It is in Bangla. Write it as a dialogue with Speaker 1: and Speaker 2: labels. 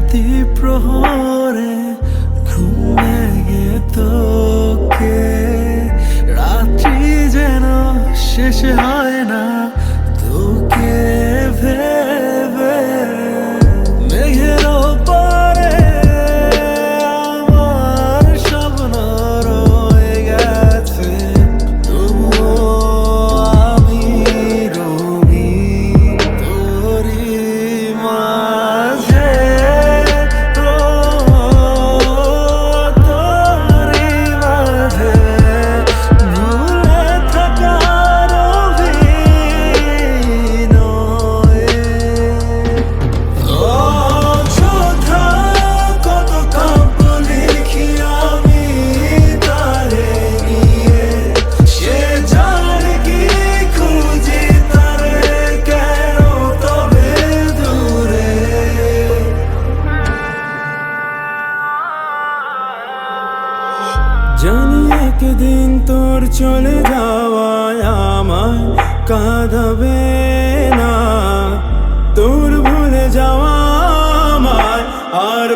Speaker 1: রাতি প্রহরে ঘুম ভেঙে তোকে, রাত্রি যেন শেষ হয় না তোকে ভেবে। মেঘের ওপারে আমার স্বপ্ন রয়ে গেছে, তবুও আমি রবি তোরই মাঝে, তোরই মাঝে ভুলে থাকার অভিনয়ে। অযথা কত কাব্য লিখি আমি তারে নিয়ে, সে জানে কি খুঁজি তারে কেন তবে দূরে। জানি একদিন তোর চলে যাওয়ায় আমায় কাঁদাবে না, তোর ভুলে যাওয়া আমায় আর